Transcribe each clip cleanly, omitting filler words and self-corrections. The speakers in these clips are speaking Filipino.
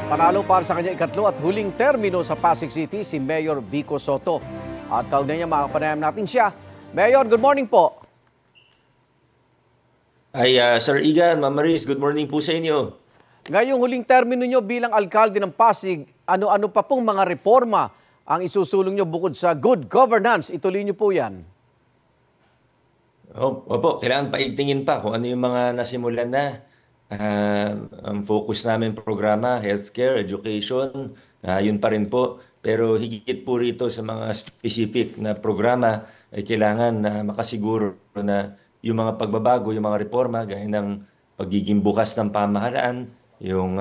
Panalo para sa kanya ikatlo at huling termino sa Pasig City si Mayor Vico Soto. At kaugnay niya makapanayam natin siya. Mayor, good morning po. Ay, Sir Igan, Ma'am Maris, good morning po sa inyo. Ngayong huling termino niyo bilang alkalde ng Pasig, ano-ano pa pong mga reforma ang isusulong niyo bukod sa good governance? Ituloy niyo po yan. Opo, kailangan paigtingin pa kung ano yung mga nasimulan na. Ang focus namin programa, healthcare, education, yun pa rin po. Pero higit po rito sa mga specific na programa ay kailangan na makasiguro na yung mga pagbabago, yung mga reforma, gaya ng pagiging bukas ng pamahalaan, yung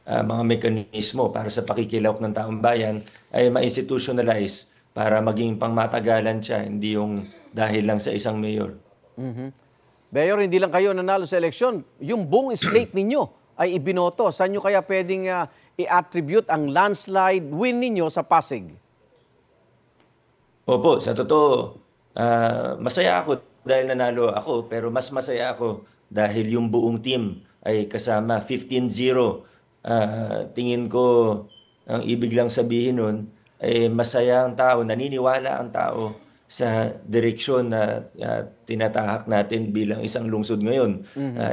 mga mekanismo para sa pakikilahok ng taong bayan ay ma-institutionalize para maging pangmatagalan siya, hindi yung dahil lang sa isang mayor. Mayor, hindi lang kayo nanalo sa eleksyon, yung buong slate ninyo ay ibinoto. Saan nyo kaya pwedeng i-attribute ang landslide win ninyo sa Pasig? Opo, sa totoo, masaya ako dahil nanalo ako, pero mas masaya ako dahil yung buong team ay kasama 15-0. Tingin ko, ang ibig lang sabihin nun, ay masaya ang tao, naniniwala ang tao sa direksyon na tinatahak natin bilang isang lungsod ngayon.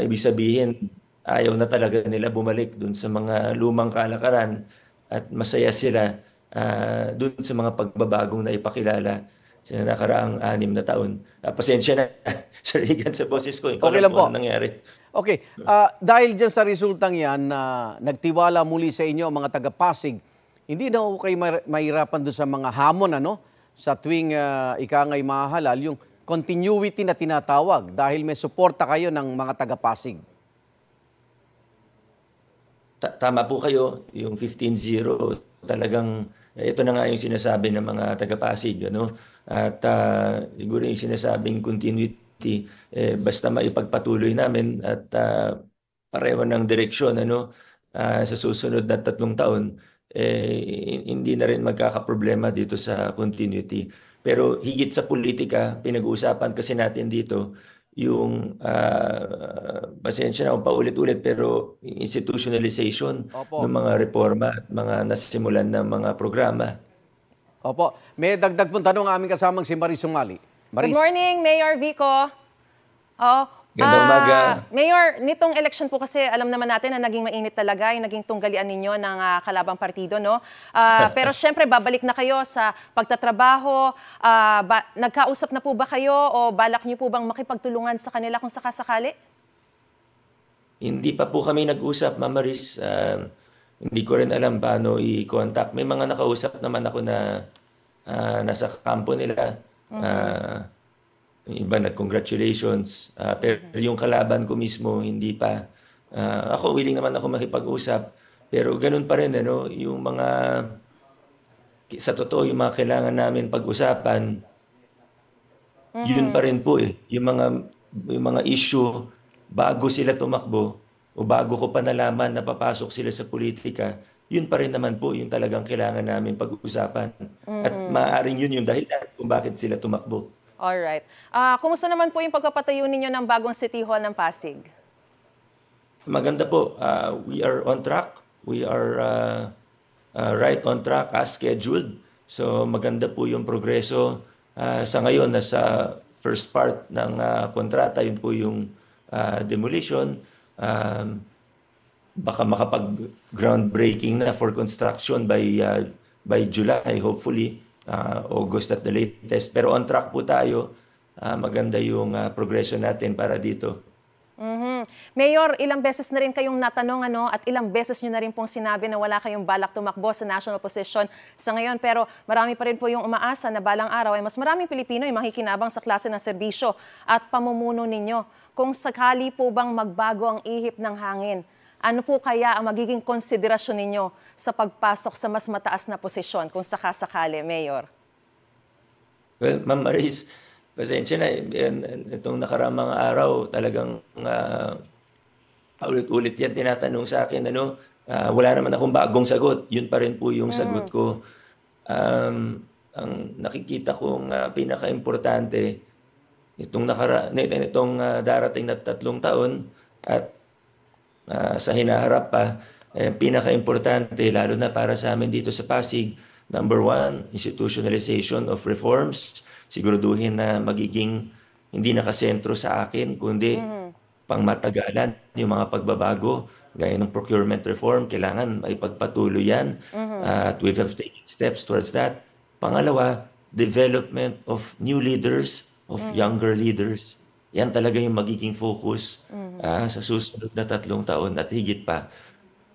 Ibig sabihin, ayaw na talaga nila bumalik dun sa mga lumang kalakaran at masaya sila dun sa mga pagbabagong na ipakilala sa nakaraang 6 na taon. Pasensya na, Sir Igan, sa boses ko. Ikaw Okay lang lang po po. ano nangyari. Okay, dahil dyan sa resultang yan na nagtiwala muli sa inyo ang mga taga-Pasig, hindi na ako kayo mahirapan doon sa mga hamon, ano? Sa tuwing ika nga'y mahalal, yung continuity na tinatawag dahil may suporta kayo ng mga taga-Pasig. Tama po kayo, yung 15-0, talagang ito na nga yung sinasabi ng mga taga-Pasig, ano? At siguro yung sinasabing continuity, basta maipagpatuloy namin at pareho ng direksyon, ano? Sa susunod na 3 taon, hindi na rin magkakaproblema dito sa continuity. Pero higit sa politika, pinag-uusapan kasi natin dito yung pasensya na kung paulit-ulit pero institutionalization Opo. ng mga reforma at mga nasimulan ng mga programa. Opo. May dagdag pong tanong ang aming kasamang si Maris Sumali. Good Maris. morning, Mayor Vico. Gandang umaga. Mayor, nitong election po kasi alam naman natin na naging mainit talaga yung naging tunggalian ninyo ng kalabang partido, no? Pero syempre, babalik na kayo sa pagtatrabaho. Nagkausap na po ba kayo o balak niyo po bang makipagtulungan sa kanila kung sakasakali? Hindi pa po kami nag-usap, Ma'am Maris. Hindi ko rin alam paano i-contact. May mga nakausap naman ako na nasa kampo nila. Yung iba nag-congratulations. Pero yung kalaban ko mismo, hindi pa. Ako, willing naman ako makipag-usap. Pero ganun pa rin, ano, yung mga, sa totoo, yung mga kailangan namin pag-usapan, yun pa rin po eh. Yung mga issue, bago sila tumakbo, o bago ko pa nalaman na papasok sila sa politika, yun pa rin naman po yung talagang kailangan namin pag-usapan. At maaaring yun yung dahilan kung bakit sila tumakbo. Alright. Kumusta naman po yung pagpapatayo ninyo ng bagong City Hall ng Pasig? Maganda po. We are on track. We are right on track as scheduled. So maganda po yung progreso. Sa ngayon, nasa first part ng kontrata, yun po yung demolition. Baka makapag-groundbreaking na for construction by July, hopefully. August at the latest. Pero on track po tayo. Maganda yung progression natin para dito. Mayor, ilang beses na rin kayong natanong at ilang beses nyo na rin pong sinabi na wala kayong balak tumakbo sa national position sa ngayon. Pero marami pa rin po yung umaasa na balang araw ay mas maraming Pilipino ay makikinabang sa klase ng serbisyo at pamumuno ninyo. Kung sakali po bang magbago ang ihip ng hangin, ano po kaya ang magiging konsiderasyon ninyo sa pagpasok sa mas mataas na posisyon kung sakasakali, Mayor? Well, Ma'am Maris, pasensya na. Itong nakaramang araw, talagang ulit-ulit yan tinatanong sa akin. Wala naman akong bagong sagot. Yun pa rin po yung sagot ko. Ang nakikita kong pinaka-importante, itong darating na 3 taon at sa hinaharap pa pinaka-importante, lalo na para sa amin dito sa Pasig, number one, institutionalization of reforms. Siguraduhin na magiging hindi nakasentro sa akin, kundi pangmatagalan yung mga pagbabago, gaya ng procurement reform, kailangan may pagpatuloy yan. At we have taken steps towards that. Pangalawa, development of new leaders, of younger leaders. Yan talaga yung magiging focus sa susunod na 3 taon at higit pa.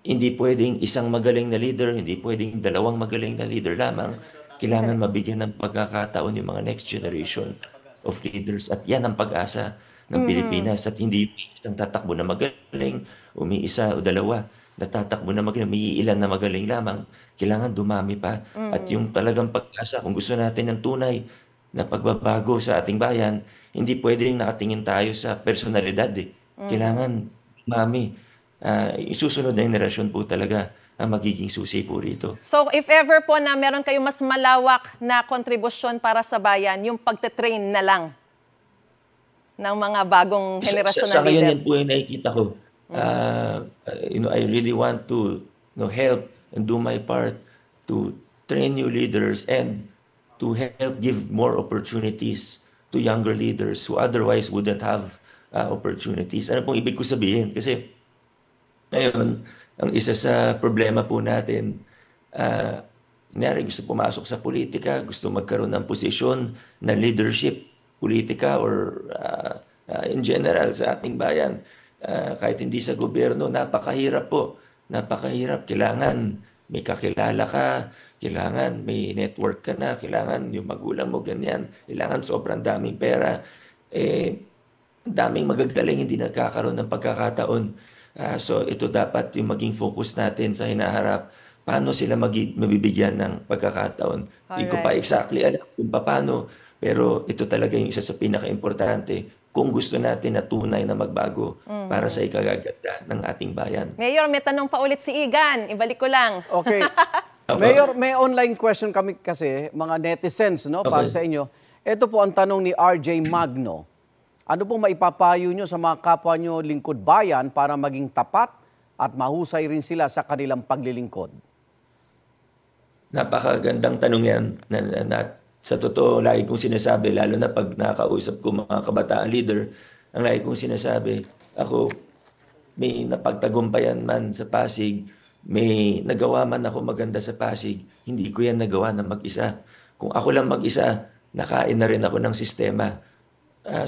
Hindi pwedeng isang magaling na leader, hindi pwedeng 2 magaling na leader lamang. Kailangan mabigyan ng pagkakataon yung mga next generation of leaders. At yan ang pag-asa ng Pilipinas. At hindi isang tatakbo na magaling, umiisa o 2 na tatakbo na magaling, may ilan na magaling lamang. Kailangan dumami pa. At yung talagang pag-asa, kung gusto natin ng tunay na pagbabago sa ating bayan, hindi pwedeng nakatingin tayo sa personalidad. Kailangan dumami. Isusunod na henerasyon po talaga ang magiging susi po rito. So if ever po na meron kayong mas malawak na kontribusyon para sa bayan, yung pagte-train na lang ng mga bagong henerasyon Sa na ngayon leader. yan po yung nakikita ko. I really want to help and do my part to train new leaders and to help give more opportunities to younger leaders who otherwise wouldn't have opportunities. Ano pong ibig ko sabihin? Kasi ngayon, ang isa sa problema po natin, kunyari gusto pumasok sa politika, gusto magkaroon ng posisyon na leadership, politika or in general sa ating bayan, kahit hindi sa gobyerno, napakahirap po. Napakahirap. Kailangan may kakilala ka, kailangan may network ka na, kailangan yung magulang mo ganyan, kailangan sobrang daming pera. Daming magagaling hindi nagkakaroon ng pagkakataon. So ito dapat yung maging focus natin sa hinaharap. Paano sila mabibigyan ng pagkakataon? Hindi ko pa exactly alam kung paano, pero ito talaga yung isa sa pinaka-importante kung gusto natin na tunay na magbago para sa ikagaganda ng ating bayan. Mayor, may tanong pa ulit si Igan. Ibalik ko lang. Okay. Mayor, may online question kami kasi, mga netizens, no, para sa inyo. Ito po ang tanong ni RJ Magno. Ano pong maipapayo nyo sa mga kapwa nyo lingkod bayan para maging tapat at mahusay rin sila sa kanilang paglilingkod? Napakagandang tanong yan. Sa totoo, lagi kong sinasabi, lalo na pag nakakausap ko mga kabataan leader, ang lagi kong sinasabi, ako, may napagtagumpayan man sa Pasig, may nagawa man ako maganda sa Pasig, hindi ko yan nagawa na mag-isa. Kung ako lang mag-isa, nakain na rin ako ng sistema.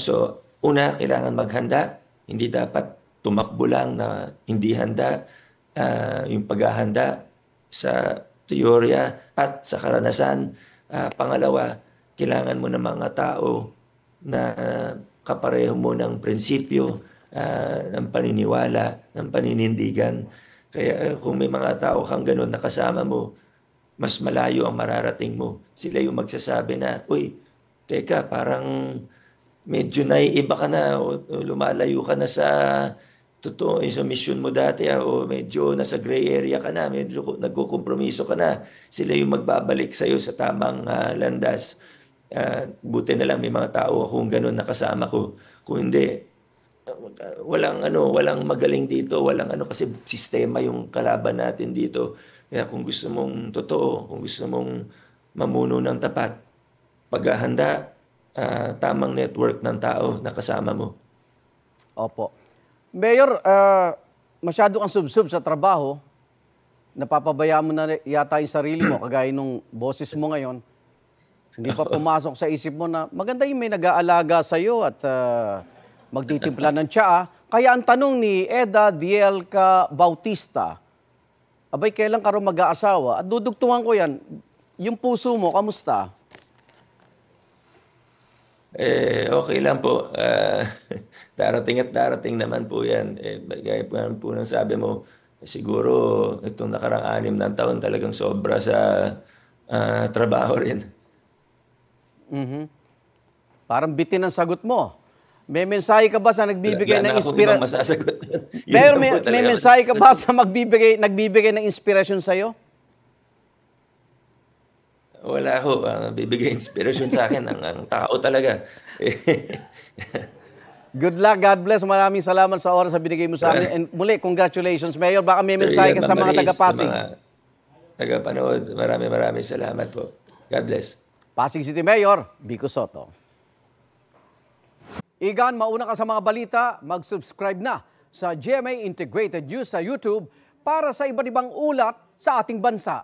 So, una, kailangan maghanda. Hindi dapat tumakbo lang na hindi handa. Yung paghahanda sa teorya at sa karanasan. Pangalawa, kailangan mo ng mga tao na kapareho mo ng prinsipyo, ng paniniwala, ng paninindigan. Kaya kung may mga tao kang ganun na kasama mo, mas malayo ang mararating mo. Sila yung magsasabi na, uy, teka, parang medyo naiiba ka na o lumalayo ka na sa totoo sa mission mo dati o medyo nasa gray area ka na, medyo nagkukompromiso ka na. Sila yung magbabalik sa iyo sa tamang landas. Buti na lang may mga tao akong ganun na kasama ko. Kung hindi, walang magaling dito, kasi sistema yung kalaban natin dito. Kaya kung gusto mong totoo, kung gusto mong mamuno ng tapat, paghahanda, tamang network ng tao na kasama mo. Opo. Mayor, masyado kang sub-sub sa trabaho. Napapabayaan mo na yata yung sarili mo, kagaya nung boses mo ngayon. Hindi pa pumasok sa isip mo na maganda yung may nag-aalaga sa'yo at magtitimpla ng tsaa. Kaya ang tanong ni Eda Dielka Bautista, abay, kailan ka rin mag-aasawa? At dudugtungan ko yan, yung puso mo, kamusta? Okay lang po. Darating at darating naman po yan. Gaya po ng sabi mo, siguro itong nakarang 6 na taon talagang sobra sa trabaho rin. Parang bitin ang sagot mo. May mensahe ka ba sa nagbibigay ng inspirasyon? Masasagot. Pero may mensahe ka ba sa nagbibigay ng inspirasyon sa'yo? Wala ho. Bibigay inspirasyon sa akin ang tao talaga. Good luck, God bless. Maraming salamat sa oras na binigay mo sa amin. And muli, congratulations, Mayor. Baka may mensahe ka sa mga taga-Pasig. Sa mga tagapanood, maraming salamat po. God bless. Pasig City Mayor, Vico Sotto. Igan, mauna ka sa mga balita, mag-subscribe na sa GMA Integrated News sa YouTube para sa iba't ibang ulat sa ating bansa.